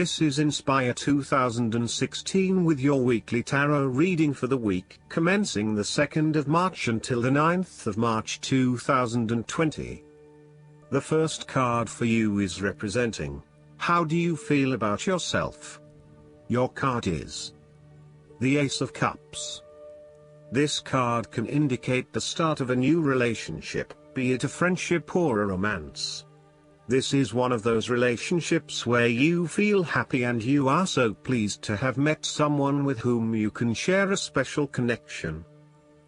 This is Inspire 2016 with your weekly tarot reading for the week commencing the 2nd of March until the 9th of March 2020. The first card for you is representing, how do you feel about yourself? Your card is the Ace of Cups. This card can indicate the start of a new relationship, be it a friendship or a romance. This is one of those relationships where you feel happy and you are so pleased to have met someone with whom you can share a special connection.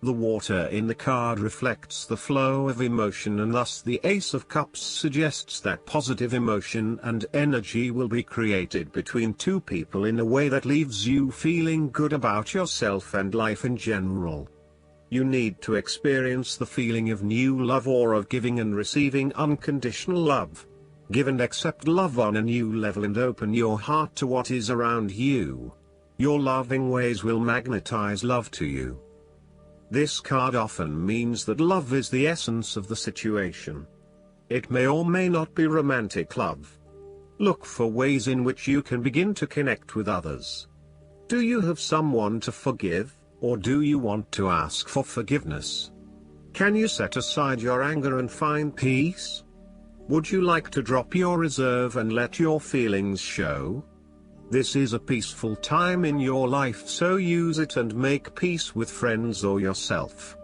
The water in the card reflects the flow of emotion, and thus the Ace of Cups suggests that positive emotion and energy will be created between two people in a way that leaves you feeling good about yourself and life in general. You need to experience the feeling of new love or of giving and receiving unconditional love. Give and accept love on a new level and open your heart to what is around you. Your loving ways will magnetize love to you. This card often means that love is the essence of the situation. It may or may not be romantic love. Look for ways in which you can begin to connect with others. Do you have someone to forgive? Or do you want to ask for forgiveness? Can you set aside your anger and find peace? Would you like to drop your reserve and let your feelings show? This is a peaceful time in your life, so use it and make peace with friends or yourself.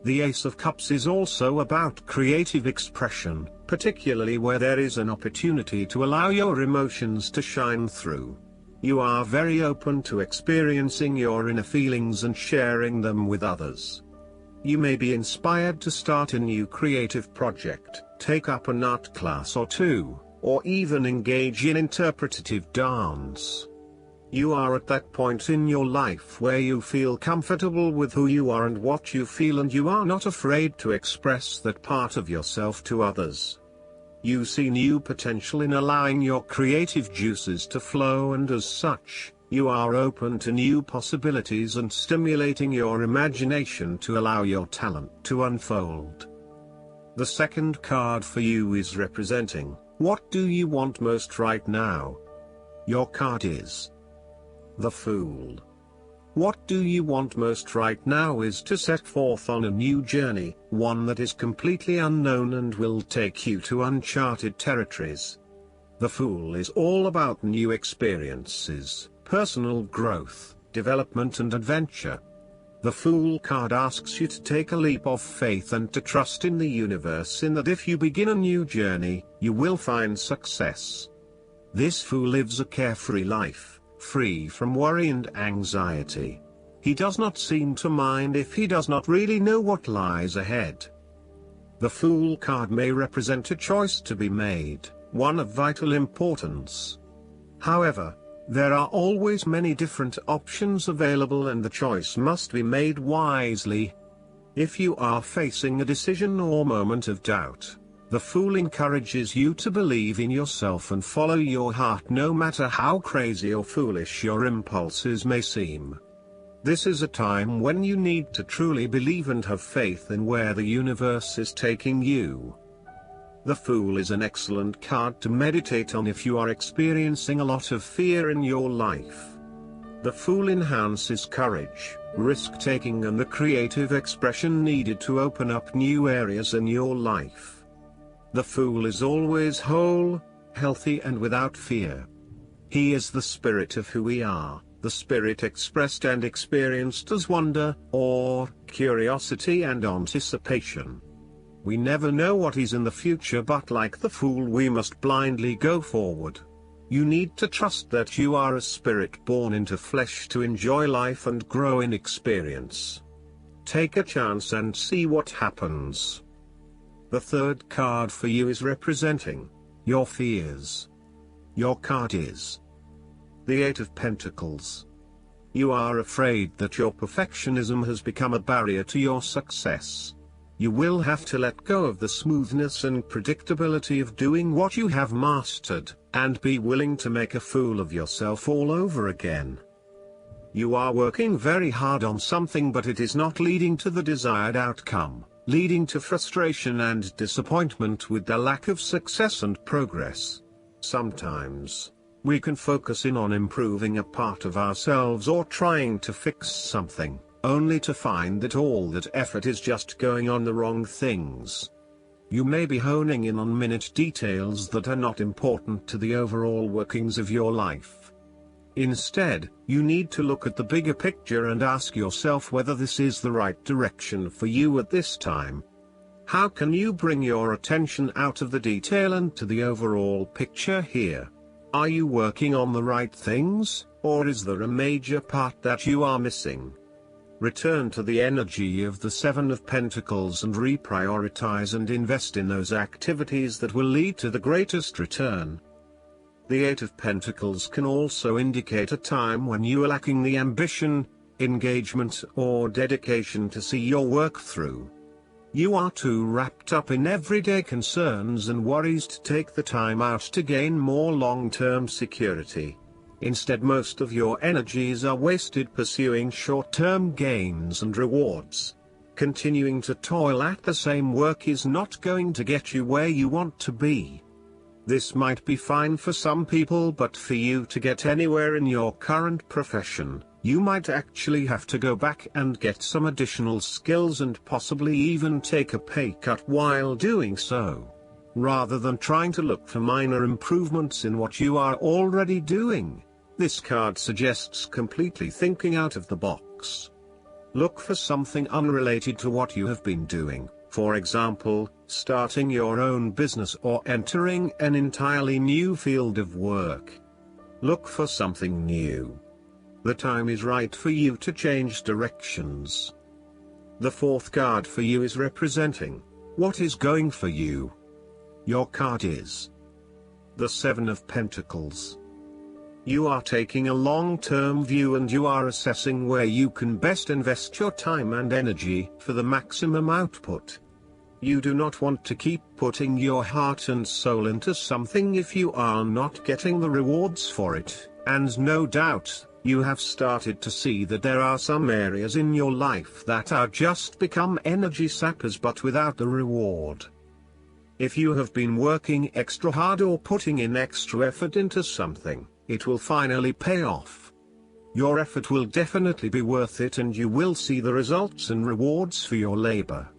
The Ace of Cups is also about creative expression, particularly where there is an opportunity to allow your emotions to shine through. You are very open to experiencing your inner feelings and sharing them with others. You may be inspired to start a new creative project, take up an art class or two, or even engage in interpretative dance. You are at that point in your life where you feel comfortable with who you are and what you feel, and you are not afraid to express that part of yourself to others. You see new potential in allowing your creative juices to flow, and as such, you are open to new possibilities and stimulating your imagination to allow your talent to unfold. The second card for you is representing, what do you want most right now? Your card is the Fool. What do you want most right now is to set forth on a new journey, one that is completely unknown and will take you to uncharted territories. The Fool is all about new experiences, personal growth, development and adventure. The Fool card asks you to take a leap of faith and to trust in the universe in that if you begin a new journey, you will find success. This Fool lives a carefree life, free from worry and anxiety. He does not seem to mind if he does not really know what lies ahead. The Fool card may represent a choice to be made, one of vital importance. However, there are always many different options available and the choice must be made wisely. If you are facing a decision or moment of doubt, the Fool encourages you to believe in yourself and follow your heart no matter how crazy or foolish your impulses may seem. This is a time when you need to truly believe and have faith in where the universe is taking you. The Fool is an excellent card to meditate on if you are experiencing a lot of fear in your life. The Fool enhances courage, risk-taking and the creative expression needed to open up new areas in your life. The Fool is always whole, healthy and without fear. He is the spirit of who we are, the spirit expressed and experienced as wonder, awe, curiosity and anticipation. We never know what is in the future, but like the Fool we must blindly go forward. You need to trust that you are a spirit born into flesh to enjoy life and grow in experience. Take a chance and see what happens. The third card for you is representing your fears. Your card is the Eight of Pentacles. You are afraid that your perfectionism has become a barrier to your success. You will have to let go of the smoothness and predictability of doing what you have mastered, and be willing to make a fool of yourself all over again. You are working very hard on something, but it is not leading to the desired outcome, leading to frustration and disappointment with the lack of success and progress. Sometimes, We can focus in on improving a part of ourselves or trying to fix something, only to find that all that effort is just going on the wrong things. You may be honing in on minute details that are not important to the overall workings of your life. Instead, you need to look at the bigger picture and ask yourself whether this is the right direction for you at this time. How can you bring your attention out of the detail and to the overall picture here? Are you working on the right things, or is there a major part that you are missing? Return to the energy of the Seven of Pentacles and reprioritize and invest in those activities that will lead to the greatest return. The Eight of Pentacles can also indicate a time when you are lacking the ambition, engagement, or dedication to see your work through. You are too wrapped up in everyday concerns and worries to take the time out to gain more long-term security. Instead, most of your energies are wasted pursuing short-term gains and rewards. Continuing to toil at the same work is not going to get you where you want to be. This might be fine for some people, but for you to get anywhere in your current profession, you might actually have to go back and get some additional skills and possibly even take a pay cut while doing so. Rather than trying to look for minor improvements in what you are already doing, this card suggests completely thinking out of the box. Look for something unrelated to what you have been doing, for example, starting your own business or entering an entirely new field of work. Look for something new. The time is right for you to change directions. The fourth card for you is representing what is going for you. Your card is the Seven of Pentacles. You are taking a long-term view and you are assessing where you can best invest your time and energy for the maximum output. You do not want to keep putting your heart and soul into something if you are not getting the rewards for it, and no doubt, you have started to see that there are some areas in your life that are just become energy sappers but without the reward. If you have been working extra hard or putting in extra effort into something, it will finally pay off. Your effort will definitely be worth it and you will see the results and rewards for your labor.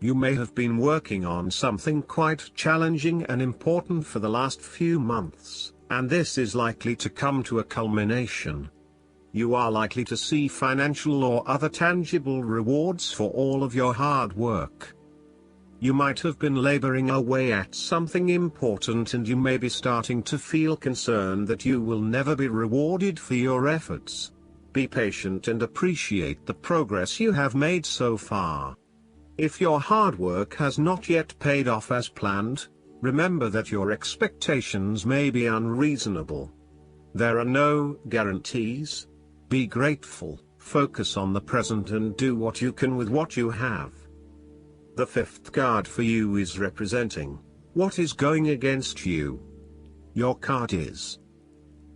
You may have been working on something quite challenging and important for the last few months, and this is likely to come to a culmination. You are likely to see financial or other tangible rewards for all of your hard work. You might have been laboring away at something important and you may be starting to feel concerned that you will never be rewarded for your efforts. Be patient and appreciate the progress you have made so far. If your hard work has not yet paid off as planned, remember that your expectations may be unreasonable. There are no guarantees. Be grateful, focus on the present and do what you can with what you have. The fifth card for you is representing what is going against you. Your card is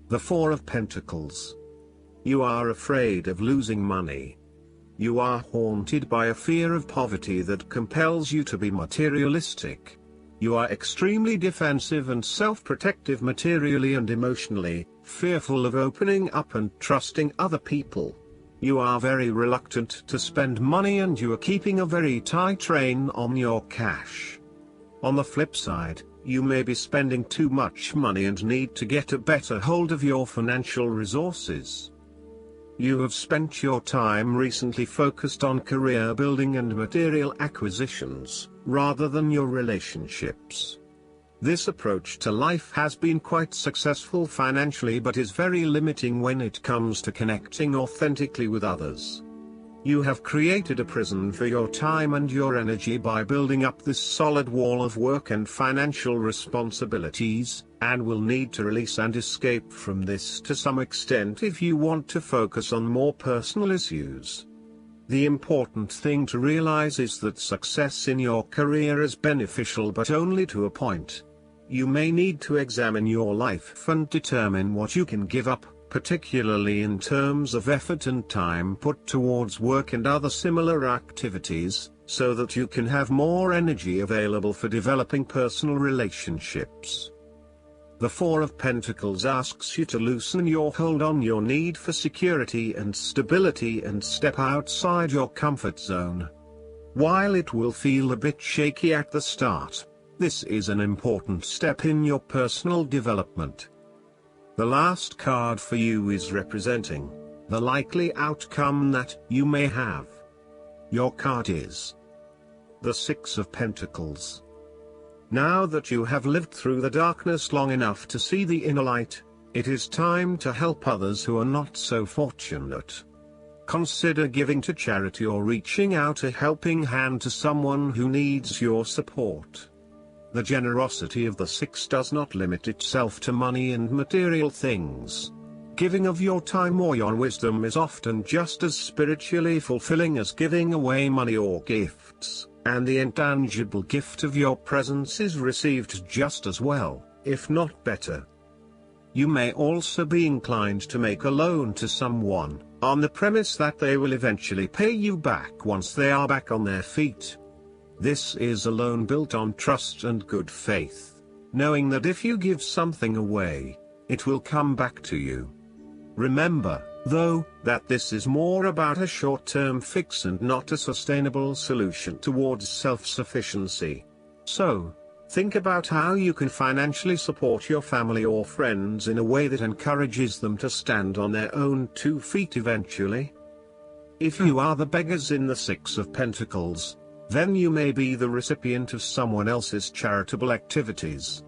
the Four of Pentacles. You are afraid of losing money. You are haunted by a fear of poverty that compels you to be materialistic. You are extremely defensive and self-protective materially and emotionally, fearful of opening up and trusting other people. You are very reluctant to spend money and you are keeping a very tight rein on your cash. On the flip side, you may be spending too much money and need to get a better hold of your financial resources. You have spent your time recently focused on career building and material acquisitions, rather than your relationships. This approach to life has been quite successful financially but is very limiting when it comes to connecting authentically with others. You have created a prison for your time and your energy by building up this solid wall of work and financial responsibilities, and will need to release and escape from this to some extent if you want to focus on more personal issues. The important thing to realize is that success in your career is beneficial but only to a point. You may need to examine your life and determine what you can give up, particularly in terms of effort and time put towards work and other similar activities, so that you can have more energy available for developing personal relationships. The Four of Pentacles asks you to loosen your hold on your need for security and stability and step outside your comfort zone. While it will feel a bit shaky at the start, this is an important step in your personal development. The last card for you is representing the likely outcome that you may have. Your card is the Six of Pentacles. Now that you have lived through the darkness long enough to see the inner light, it is time to help others who are not so fortunate. Consider giving to charity or reaching out a helping hand to someone who needs your support. The generosity of the Six does not limit itself to money and material things. Giving of your time or your wisdom is often just as spiritually fulfilling as giving away money or gifts, and the intangible gift of your presence is received just as well, if not better. You may also be inclined to make a loan to someone, on the premise that they will eventually pay you back once they are back on their feet. This is a loan built on trust and good faith, knowing that if you give something away, it will come back to you. Remember, though, that this is more about a short-term fix and not a sustainable solution towards self-sufficiency. So, think about how you can financially support your family or friends in a way that encourages them to stand on their own 2 feet eventually. If you are the beggars in the Six of Pentacles, then you may be the recipient of someone else's charitable activities.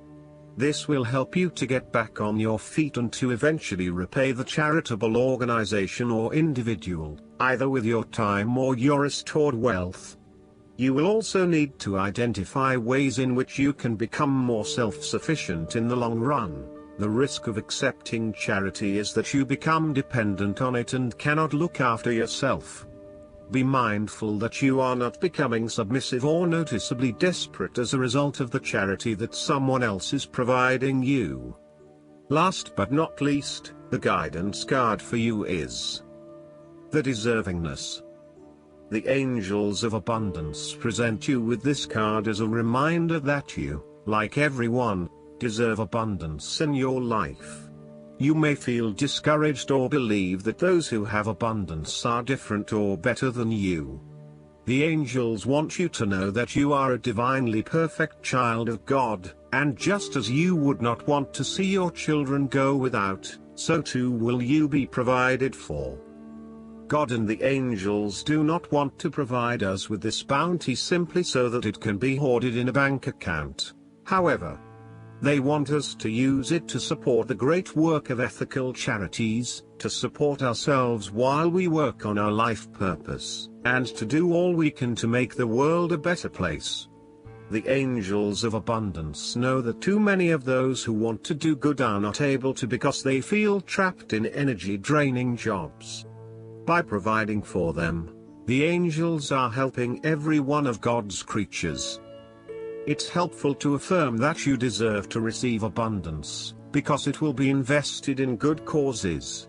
This will help you to get back on your feet and to eventually repay the charitable organization or individual, either with your time or your restored wealth. You will also need to identify ways in which you can become more self-sufficient in the long run. The risk of accepting charity is that you become dependent on it and cannot look after yourself. Be mindful that you are not becoming submissive or noticeably desperate as a result of the charity that someone else is providing you. Last but not least, the guidance card for you is the Deservingness. The Angels of Abundance present you with this card as a reminder that you, like everyone, deserve abundance in your life. You may feel discouraged or believe that those who have abundance are different or better than you. The angels want you to know that you are a divinely perfect child of God, and just as you would not want to see your children go without, so too will you be provided for. God and the angels do not want to provide us with this bounty simply so that it can be hoarded in a bank account. However, they want us to use it to support the great work of ethical charities, to support ourselves while we work on our life purpose, and to do all we can to make the world a better place. The Angels of Abundance know that too many of those who want to do good are not able to because they feel trapped in energy-draining jobs. By providing for them, the angels are helping every one of God's creatures. It's helpful to affirm that you deserve to receive abundance, because it will be invested in good causes.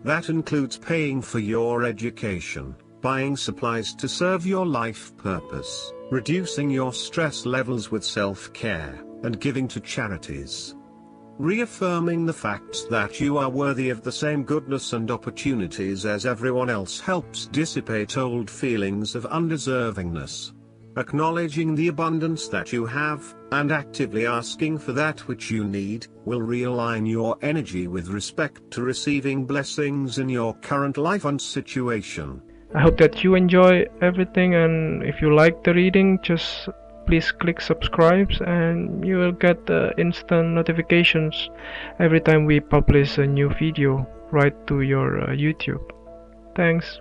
That includes paying for your education, buying supplies to serve your life purpose, reducing your stress levels with self-care, and giving to charities. Reaffirming the fact that you are worthy of the same goodness and opportunities as everyone else helps dissipate old feelings of undeservingness. Acknowledging the abundance that you have, and actively asking for that which you need, will realign your energy with respect to receiving blessings in your current life and situation. I hope that you enjoy everything, and if you like the reading, just please click subscribe and you will get instant notifications every time we publish a new video right to your YouTube. Thanks.